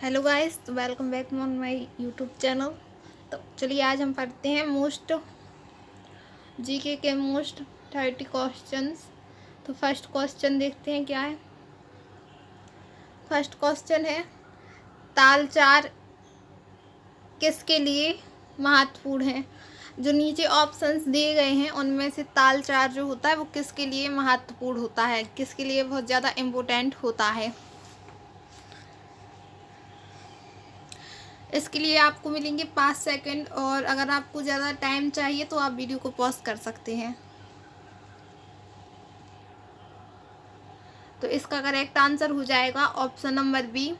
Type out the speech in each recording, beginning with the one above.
Hello guys, तो welcome back on my YouTube channel. तो चलिए आज हम पढ़ते हैं मोस्ट जीके के मोस्ट 30 क्वेश्चंस। तो फर्स्ट क्वेश्चन देखते हैं क्या है। फर्स्ट क्वेश्चन है, तालचार किसके लिए महत्वपूर्ण है। जो नीचे ऑप्शंस दिए गए हैं उनमें से तालचार जो होता है वो किसके लिए महत्वपूर्ण होता है, किसके लिए बहुत ज़्यादा इम्पोर्टेंट होता है। इसके लिए आपको मिलेंगे 5 सेकंड, और अगर आपको ज़्यादा टाइम चाहिए तो आप वीडियो को पॉज कर सकते हैं। तो इसका करेक्ट आंसर हो जाएगा ऑप्शन नंबर बी,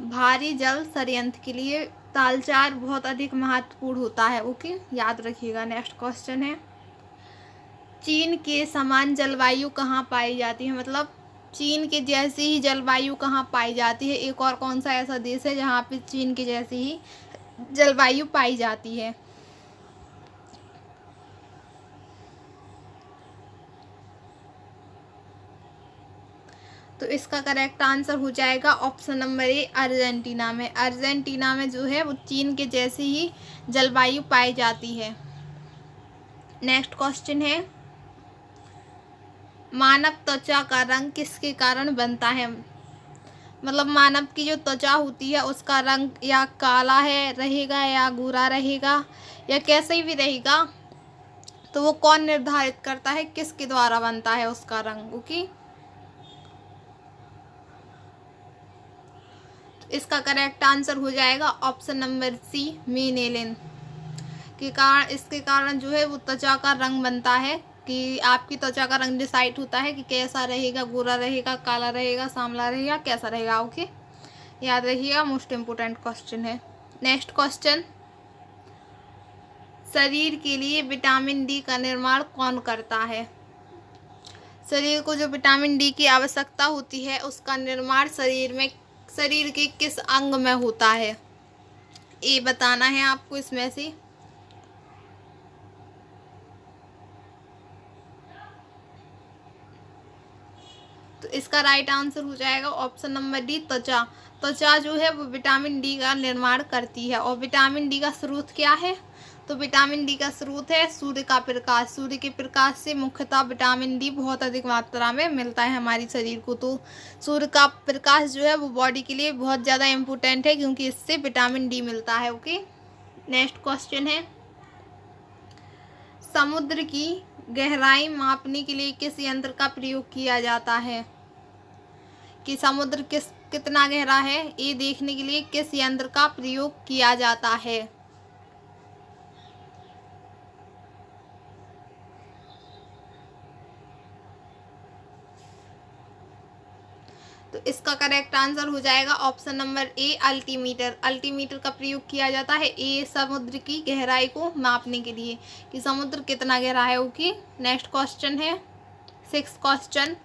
भारी जल संयंत्र के लिए तालचार बहुत अधिक महत्वपूर्ण होता है। ओके, याद रखिएगा। नेक्स्ट क्वेश्चन है, चीन के समान जलवायु कहाँ पाई जाती है। मतलब चीन के जैसी ही जलवायु कहाँ पाई जाती है। एक और कौन सा ऐसा देश है जहाँ पे चीन के जैसी ही जलवायु पाई जाती है। तो इसका करेक्ट आंसर हो जाएगा ऑप्शन नंबर ए, अर्जेंटीना में। अर्जेंटीना में जो है वो चीन के जैसी ही जलवायु पाई जाती है। नेक्स्ट क्वेश्चन है, मानव त्वचा का रंग किसके कारण बनता है। मतलब मानव की जो त्वचा होती है उसका रंग या काला है रहेगा या गोरा रहेगा या कैसे भी रहेगा, तो वो कौन निर्धारित करता है, किसके द्वारा बनता है उसका रंग। ओके, इसका करेक्ट आंसर हो जाएगा ऑप्शन नंबर सी, मेनेलिन के कारण। इसके कारण जो है वो त्वचा का रंग बनता है, कि आपकी त्वचा का रंग डिसाइड होता है कि कैसा रहेगा, गोरा रहेगा, काला रहेगा, सांवला रहेगा, कैसा रहेगा। ओके, याद रखिएगा, मोस्ट इम्पोर्टेंट क्वेश्चन है। नेक्स्ट क्वेश्चन, शरीर के लिए विटामिन डी का निर्माण कौन करता है। शरीर को जो विटामिन डी की आवश्यकता होती है उसका निर्माण शरीर के किस अंग में होता है, ये बताना है आपको इसमें से। तो इसका राइट आंसर हो जाएगा ऑप्शन नंबर डी, त्वचा। त्वचा जो है वो विटामिन डी का निर्माण करती है। और विटामिन डी का स्रोत क्या है, तो विटामिन डी का स्रोत है सूर्य का प्रकाश। सूर्य के प्रकाश से मुख्यतः विटामिन डी बहुत अधिक मात्रा में मिलता है हमारी शरीर को। तो सूर्य का प्रकाश जो है वो बॉडी के लिए बहुत ज़्यादा इम्पोर्टेंट है, क्योंकि इससे विटामिन डी मिलता है। ओके, नेक्स्ट क्वेश्चन है, समुद्र की गहराई मापने के लिए किस यंत्र का प्रयोग किया जाता है। कि समुद्र कितना गहरा है ये देखने के लिए किस यंत्र का प्रयोग किया जाता है। तो इसका करेक्ट आंसर हो जाएगा ऑप्शन नंबर ए, अल्टीमीटर। अल्टीमीटर का प्रयोग किया जाता है ए, समुद्र की गहराई को मापने के लिए कि समुद्र कितना गहरा है। ओके, नेक्स्ट क्वेश्चन है, 6 क्वेश्चन,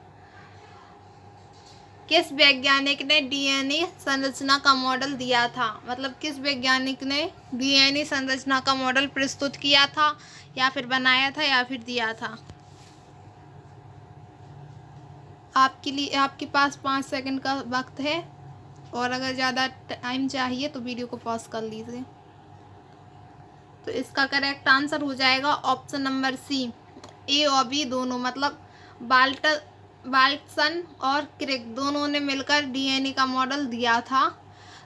किस वैज्ञानिक ने डीएनए संरचना का मॉडल दिया था। मतलब किस वैज्ञानिक ने डीएनए संरचना का मॉडल प्रस्तुत किया था, या फिर बनाया था, या फिर दिया था। आपके लिए आपके पास 5 सेकंड का वक्त है, और अगर ज़्यादा टाइम चाहिए तो वीडियो को पॉज कर लीजिए। तो इसका करेक्ट आंसर हो जाएगा ऑप्शन नंबर सी, ए और बी दोनों। मतलब बाल्टसन और क्रिक दोनों ने मिलकर डीएनए का मॉडल दिया था।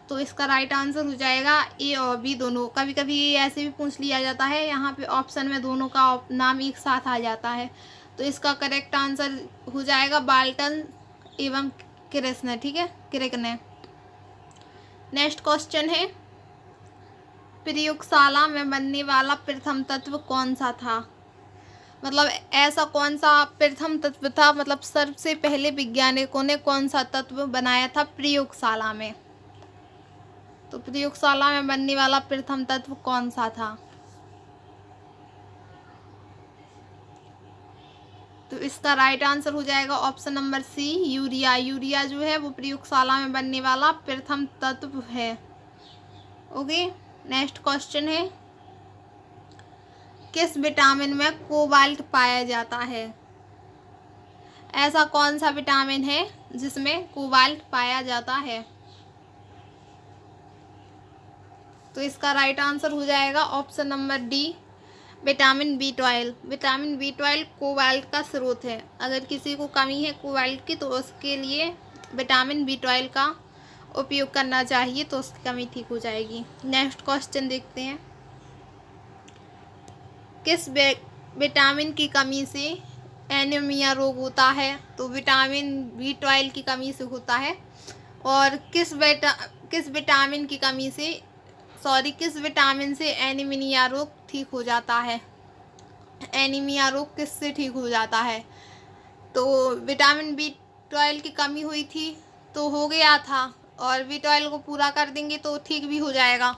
तो इसका राइट आंसर हो जाएगा ए और बी दोनों। कभी कभी ये ऐसे भी पूछ लिया जाता है, यहाँ पे ऑप्शन में दोनों का नाम एक साथ आ जाता है। तो इसका करेक्ट आंसर हो जाएगा बाल्टन एवं क्रिक ने। ठीक है, क्रिक ने। नेक्स्ट क्वेश्चन है, प्रयोगशाला में बनने वाला प्रथम तत्व कौन सा था। मतलब ऐसा कौन सा प्रथम तत्व था, मतलब सबसे पहले वैज्ञानिकों ने कौन सा तत्व बनाया था प्रयोगशाला में। तो प्रयोगशाला में बनने वाला प्रथम तत्व कौन सा था। तो इसका राइट आंसर हो जाएगा option number C, urea. Urea जो है वो प्रयोगशाला में बनने वाला प्रथम तत्व है। ओके, नेक्स्ट क्वेश्चन है, किस विटामिन में कोबाल्ट पाया जाता है। ऐसा कौन सा विटामिन है जिसमें कोबाल्ट पाया जाता है। तो इसका राइट आंसर हो जाएगा option number D, vitamin B12। Vitamin B12 cobalt का स्रोत है। अगर किसी को कमी है कोबाल्ट की तो उसके लिए विटामिन B12 का उपयोग करना चाहिए, तो उसकी कमी ठीक हो जाएगी। नेक्स्ट क्वेश्चन देखते हैं। किस विटामिन की कमी से एनीमिया रोग होता है? तो विटामिन B12 की कमी से होता है। और किस विटामिन की कमी से किस विटामिन से एनीमिया रोग ठीक हो जाता है? एनीमिया रोग किससे ठीक हो जाता है? तो विटामिन B12 की कमी हुई थी तो हो गया था, और B12 को पूरा कर देंगे तो ठीक भी हो जाएगा।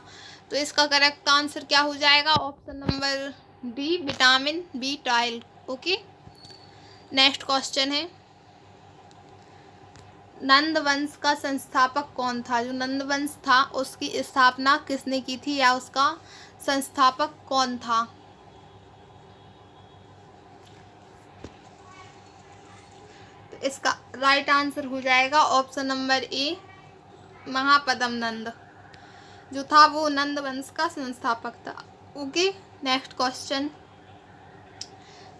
तो इसका करेक्ट आंसर क्या हो जाएगा? Option number D, vitamin B12। Okay, next question है। नंद वंश का संस्थापक कौन था? जो नंद वंश था उसकी स्थापना किसने की थी, या उसका संस्थापक कौन था? तो इसका राइट आंसर हो जाएगा ऑप्शन नंबर ए, महापद्म नंद जो था वो नंद वंश का संस्थापक था। Okay, next question.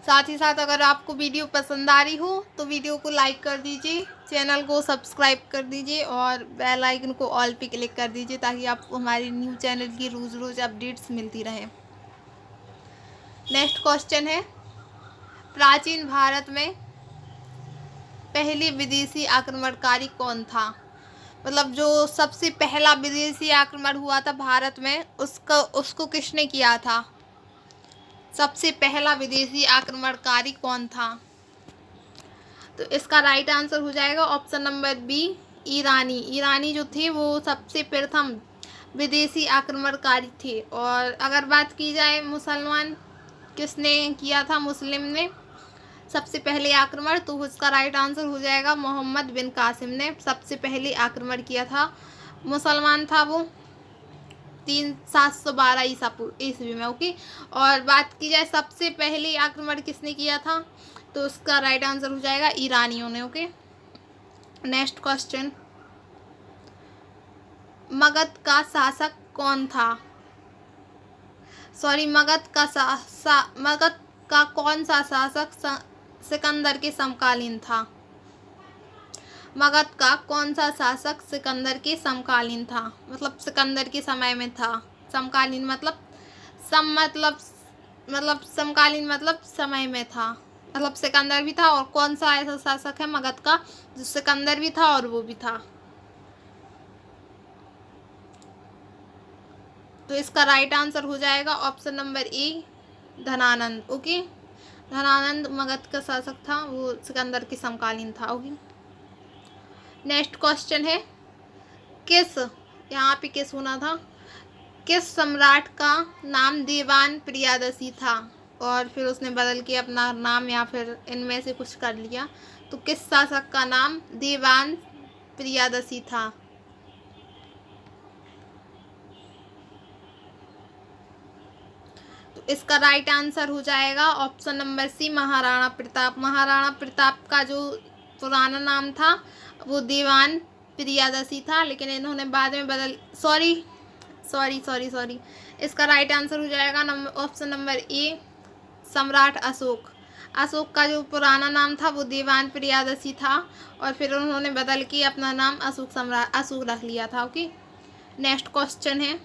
साथ ही साथ अगर आपको वीडियो पसंद आ रही हो तो वीडियो को लाइक कर दीजिए, चैनल को सब्सक्राइब कर दीजिए और बेल आइकन को ऑल पे क्लिक कर दीजिए, ताकि आपको हमारी न्यू चैनल की रोज़ रोज़ अपडेट्स मिलती रहें। नेक्स्ट क्वेश्चन है, प्राचीन भारत में पहले विदेशी आक्रमणकारी कौन था? मतलब जो सबसे पहला विदेशी आक्रमण हुआ था भारत में, उसको किसने किया था? सबसे पहला विदेशी आक्रमणकारी कौन था? तो इसका राइट आंसर हो जाएगा ऑप्शन नंबर बी, ईरानी। ईरानी जो थे वो सबसे प्रथम विदेशी आक्रमणकारी थे। और अगर बात की जाए मुसलमान किसने किया था, मुस्लिम ने सबसे पहले आक्रमण, तो उसका राइट आंसर हो जाएगा मोहम्मद बिन कासिम ने सबसे पहले आक्रमण किया था। मुसलमान था वो 712 ईस्वी में। ओके, और बात की जाए सबसे पहले आक्रमण किसने किया था, तो उसका राइट आंसर हो जाएगा ईरानियों ने। Okay, next question. मगध का शासक कौन था? मगध का कौन सा शासक सिकंदर के समकालीन था? मगध का कौन सा शासक सिकंदर के समकालीन था? मतलब सिकंदर के समय में था। समकालीन मतलब समकालीन मतलब समय में था, मतलब सिकंदर भी था और कौन सा ऐसा शासक है मगध का जो सिकंदर भी था और वो भी था? तो इसका राइट आंसर हो जाएगा ऑप्शन नंबर ए, धनानंद। ओके, धनानंद मगध का शासक था, वो सिकंदर के समकालीन था। ओके, नेक्स्ट क्वेश्चन है, यहाँ पे किस होना था, किस सम्राट का नाम देवान प्रियादसी था? और फिर उसने बदल के अपना नाम या फिर इनमें से कुछ कर लिया, तो किस शासक का नाम देवान प्रियादसी था? तो इसका राइट आंसर हो जाएगा option number C, Maharana Pratap. Maharana Pratap का जो पुराना नाम था वो देवान प्रियादसी था, लेकिन इन्होंने बाद में सॉरी इसका राइट आंसर हो जाएगा ऑप्शन नंबर ए, सम्राट अशोक। अशोक का जो पुराना नाम था वो देवान प्रियादसी था, और फिर उन्होंने बदल के अपना नाम अशोक रख लिया था। ओके, नेक्स्ट क्वेश्चन है,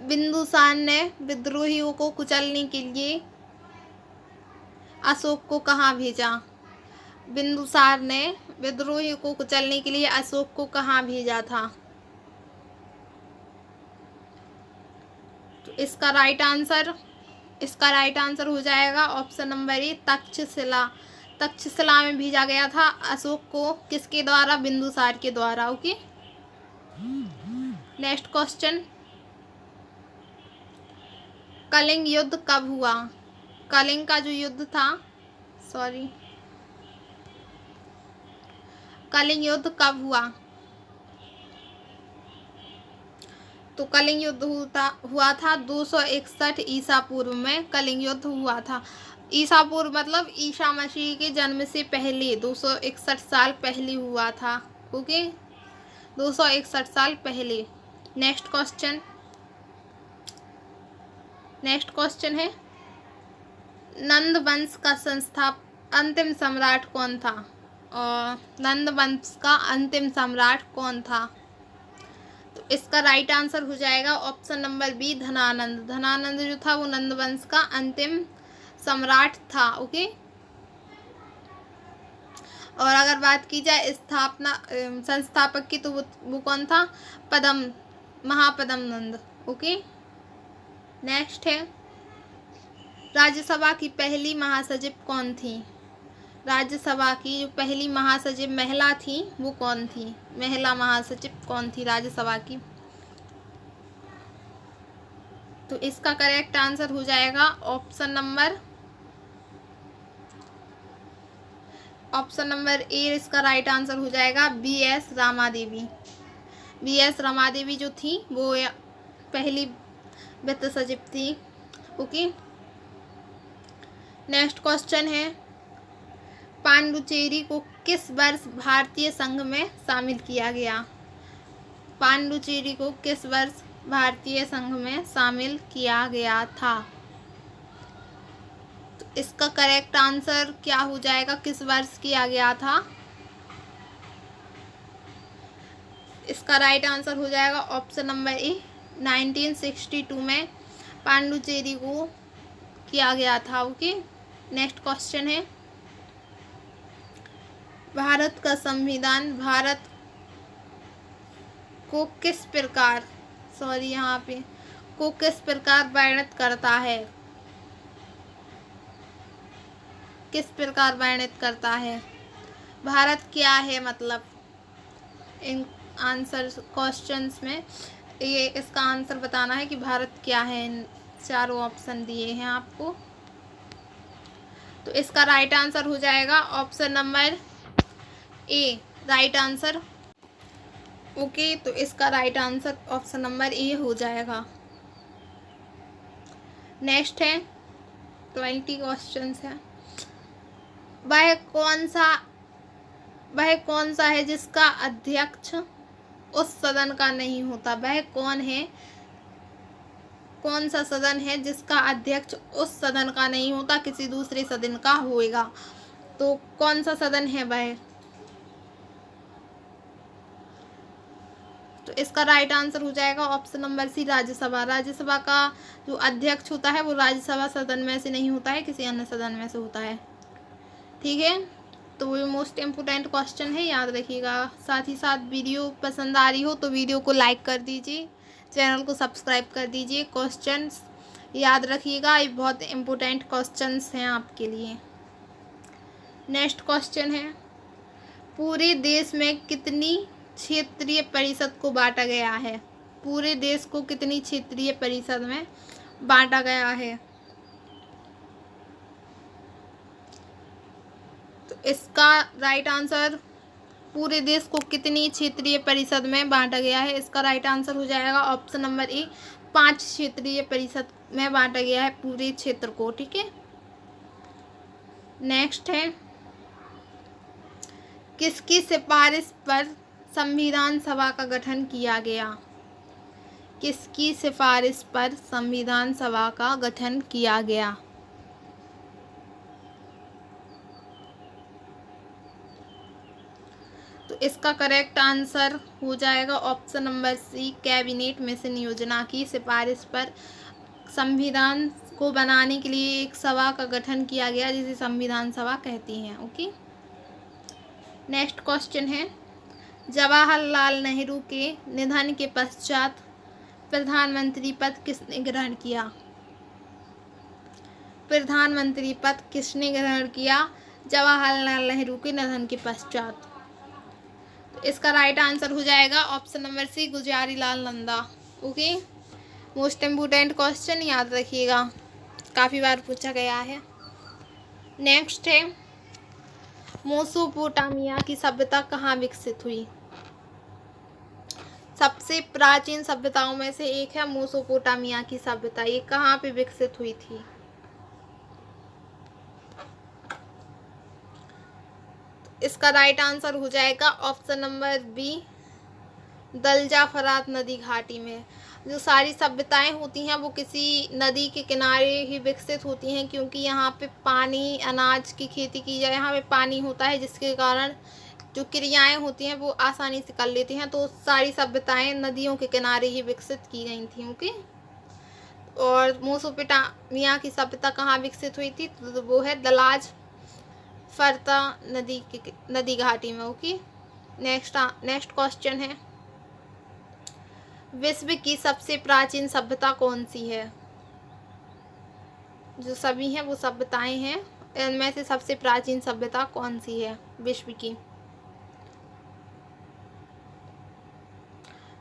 बिंदुसार ने विद्रोहियों को कुचलने के लिए अशोक को कहाँ भेजा? बिंदुसार ने विद्रोहियों को कुचलने के लिए अशोक को कहाँ भेजा था? तो इसका राइट आंसर हो जाएगा ऑप्शन नंबर ए, तक्षशिला। तक्षशिला में भेजा गया था अशोक को, किसके द्वारा? बिंदुसार के द्वारा। ओके, नेक्स्ट क्वेश्चन, कलिंग युद्ध कब हुआ? कलिंग का जो युद्ध था, कलिंग युद्ध कब हुआ? तो कलिंग युद्ध हुआ था 261 ईसा पूर्व में कलिंग युद्ध हुआ था। ईसा पूर्व मतलब ईसा मसीह के जन्म से पहले 261 साल पहले हुआ था। ओके, 261 साल पहले। नेक्स्ट क्वेश्चन है नंद वंश का अंतिम सम्राट कौन था? और नंद वंश का अंतिम सम्राट कौन था? तो इसका राइट आंसर हो जाएगा option number B, Dhanananda. Dhanananda जो था वो नंद वंश का अंतिम सम्राट था। ओके। और अगर बात की जाए संस्थापक की, तो वो कौन था? महापदम नंद। ओके। नेक्स्ट है राज्यसभा की पहली महासचिव कौन थी? राज्यसभा की जो पहली महासचिव महिला थी वो कौन थी? महिला महासचिव कौन थी राज्यसभा की? तो इसका करेक्ट आंसर हो जाएगा ऑप्शन नंबर ए। इसका राइट आंसर हो जाएगा BS रमादेवी। BS रमादेवी जो थी वो पहली वित्त सचिव थी। ओके। नेक्स्ट क्वेश्चन है पांडुचेरी को किस वर्ष भारतीय संघ में शामिल किया गया? पांडुचेरी को किस वर्ष भारतीय संघ में शामिल किया गया था? तो इसका करेक्ट आंसर क्या हो जाएगा? किस वर्ष किया गया था? इसका राइट आंसर हो जाएगा ऑप्शन नंबर ए, 1962 में पांडुचेरी को किया गया था। ओके। नेक्स्ट क्वेश्चन है भारत का संविधान भारत को किस प्रकार वर्णित करता है? किस प्रकार वर्णित करता है? भारत क्या है, मतलब इन आंसर क्वेश्चंस में ये इसका आंसर बताना है कि भारत क्या है। इन चारों ऑप्शन दिए हैं आपको। तो इसका राइट आंसर हो जाएगा option number A, right answer. Okay. तो इसका राइट आंसर ऑप्शन नंबर ए हो जाएगा। नेक्स्ट है 20 क्वेश्चंस है। वह कौन सा है जिसका अध्यक्ष उस सदन का नहीं होता? वह कौन सा सदन है जिसका अध्यक्ष उस सदन का नहीं होता, किसी दूसरे सदन का होएगा? तो कौन सा सदन है वह? तो इसका राइट आंसर हो जाएगा option number C, Rajya Sabha. Rajya Sabha का जो अध्यक्ष होता है वो राज्यसभा सदन में से नहीं होता है, किसी अन्य सदन में से होता है। ठीक है। तो ये मोस्ट इम्पोर्टेंट क्वेश्चन है, याद रखिएगा। साथ ही साथ वीडियो पसंद आ रही हो तो वीडियो को लाइक कर दीजिए, चैनल को सब्सक्राइब कर दीजिए। क्वेश्चंस याद रखिएगा, ये बहुत इम्पोर्टेंट क्वेश्चंस हैं आपके लिए। नेक्स्ट क्वेश्चन है पूरे देश में कितनी क्षेत्रीय परिषद को बांटा गया है? पूरे देश को कितनी क्षेत्रीय परिषद में बांटा गया है? तो इसका राइट आंसर पूरे देश को कितनी क्षेत्रीय परिषद में बांटा गया है, इसका राइट आंसर हो जाएगा ऑप्शन नंबर ए, 5 क्षेत्रीय परिषद में बांटा गया है पूरे क्षेत्र को। ठीक है। नेक्स्ट है किसकी सिफारिश पर संविधान सभा का गठन किया गया? किसकी सिफारिश पर संविधान सभा का गठन किया गया? तो इसका करेक्ट आंसर हो जाएगा option number C, cabinet mission योजना की सिफारिश पर संविधान को बनाने के लिए एक सभा का गठन किया गया, जिसे संविधान सभा कहती हैं। ओके। नेक्स्ट क्वेश्चन है जवाहरलाल नेहरू के निधन के पश्चात प्रधानमंत्री पद किसने ग्रहण किया? प्रधानमंत्री पद किसने ग्रहण किया जवाहरलाल नेहरू के निधन के पश्चात? तो इसका राइट आंसर हो जाएगा option number C, Gulzarilal Nanda. Okay. Most important question, याद रखिएगा, काफ़ी बार पूछा गया है। नेक्स्ट है मेसोपोटामिया की सभ्यता कहाँ विकसित हुई? सबसे प्राचीन सभ्यताओं में से एक है मेसोपोटामिया की सभ्यता। ये कहाँ पे विकसित हुई थी? इसका राइट आंसर हो जाएगा ऑप्शन नंबर बी, दलजा फरात नदी घाटी में। जो सारी सभ्यताएं होती हैं वो किसी नदी के किनारे ही विकसित होती हैं, क्योंकि यहाँ पे पानी, अनाज की खेती की जाए, यहाँ पे पानी होता है, जिसके कारण जो क्रियाएं होती हैं वो आसानी से कर लेती हैं। तो सारी सभ्यताएं नदियों के किनारे ही विकसित की गई थी। ओके। और मेसोपोटामिया की सभ्यता कहाँ विकसित हुई थी? तो वो है दलाज फरता नदी घाटी में। ओके। नेक्स्ट क्वेश्चन है, विश्व की सबसे प्राचीन सभ्यता कौन सी है? जो सभी हैं वो सभ्यताएं हैं, इनमें से सबसे प्राचीन सभ्यता कौन सी है विश्व की?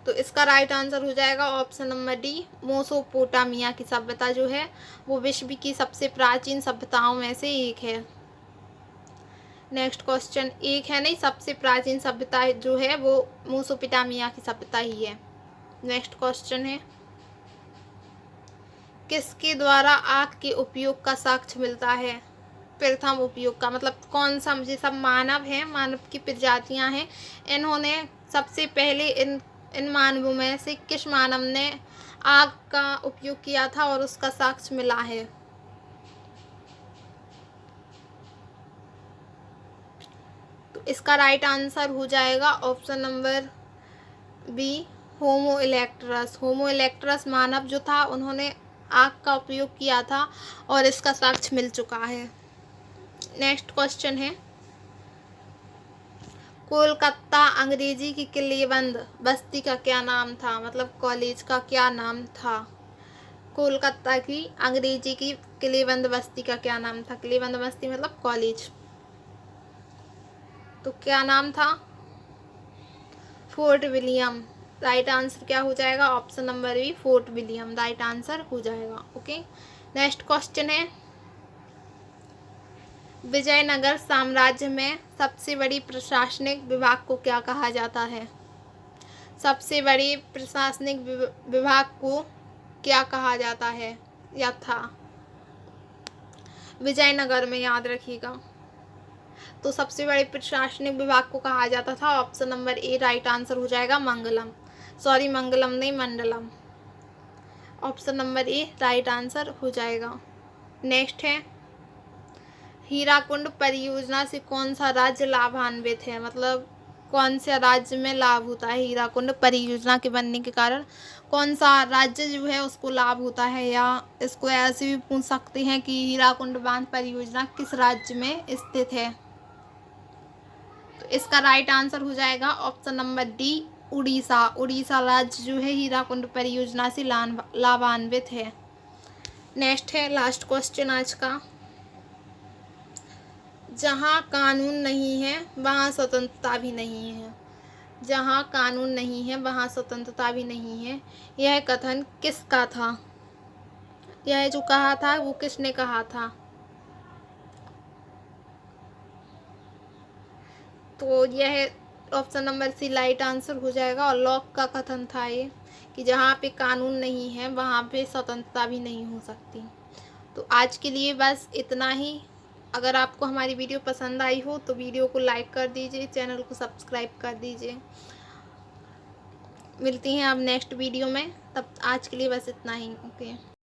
तो इसका राइट आंसर हो जाएगा ऑप्शन नंबर डी, मेसोपोटामिया की सभ्यता जो है वो विश्व की सबसे प्राचीन सभ्यताओं में से एक है। नेक्स्ट क्वेश्चन, एक है नहीं, सबसे प्राचीन सभ्यता जो है वो मेसोपोटामिया की सभ्यता ही है। नेक्स्ट क्वेश्चन है, किसके द्वारा आग के उपयोग का साक्ष्य मिलता है? प्रथम उपयोग का मतलब कौन सा? मुझे सब मानव हैं, मानव की प्रजातियां हैं, इन्होंने सबसे पहले इन मानवों में से किस मानव ने आग का उपयोग किया था और उसका साक्ष्य मिला है? तो इसका राइट आंसर हो जाएगा ऑप्शन नंबर बी, होमो इलेक्ट्रस। होमो इलेक्ट्रस मानव जो था उन्होंने आग का उपयोग किया था और इसका साक्ष्य मिल चुका है। नेक्स्ट क्वेश्चन है, कोलकाता अंग्रेजी की किलेबंद बस्ती का क्या नाम था? मतलब कॉलेज का क्या नाम था? कोलकाता की अंग्रेजी की किलेबंद बस्ती का क्या नाम था? किलेबंद बस्ती मतलब कॉलेज, तो क्या नाम था? Fort William. राइट आंसर क्या हो जाएगा? Option number B, Fort William right answer हो जाएगा। ओके। नेक्स्ट क्वेश्चन है, विजयनगर साम्राज्य में सबसे बड़ी प्रशासनिक विभाग को क्या कहा जाता है? सबसे बड़ी प्रशासनिक विभाग को क्या कहा जाता है या था विजयनगर में? याद रखिएगा। तो सबसे बड़े प्रशासनिक विभाग को कहा जाता था option number A right answer हो जाएगा मंगलम। सॉरी, मंगलम नहीं, Mandalam. Option number A right answer हो जाएगा। नेक्स्ट है, हीराकुंड परियोजना से कौन सा राज्य लाभान्वित है? मतलब कौन से राज्य में लाभ होता है हीराकुंड परियोजना के बनने के कारण? कौन सा राज्य जो है उसको लाभ होता है? या इसको ऐसे भी पूछ सकते हैं कि हीराकुंड बांध परियोजना किस राज्य में स्थित है? तो इसका राइट आंसर हो जाएगा option number D, Orissa. Orissa राज्य जो है हीराकुंड परियोजना से लाभान्वित है। नेक्स्ट है लास्ट क्वेश्चन आज का, जहाँ कानून नहीं है वहाँ स्वतंत्रता भी नहीं है। जहाँ कानून नहीं है वहाँ स्वतंत्रता भी नहीं है, यह कथन किसका था? यह जो कहा था वो किसने कहा था? तो यह option number C right answer हो जाएगा। और लॉक का कथन था ये कि जहाँ पे कानून नहीं है वहाँ पे स्वतंत्रता भी नहीं हो सकती। तो आज के लिए बस इतना ही। अगर आपको हमारी वीडियो पसंद आई हो तो वीडियो को लाइक कर दीजिए, चैनल को सब्सक्राइब कर दीजिए। मिलती हैं अब नेक्स्ट वीडियो में, तब आज के लिए बस इतना ही। ओके।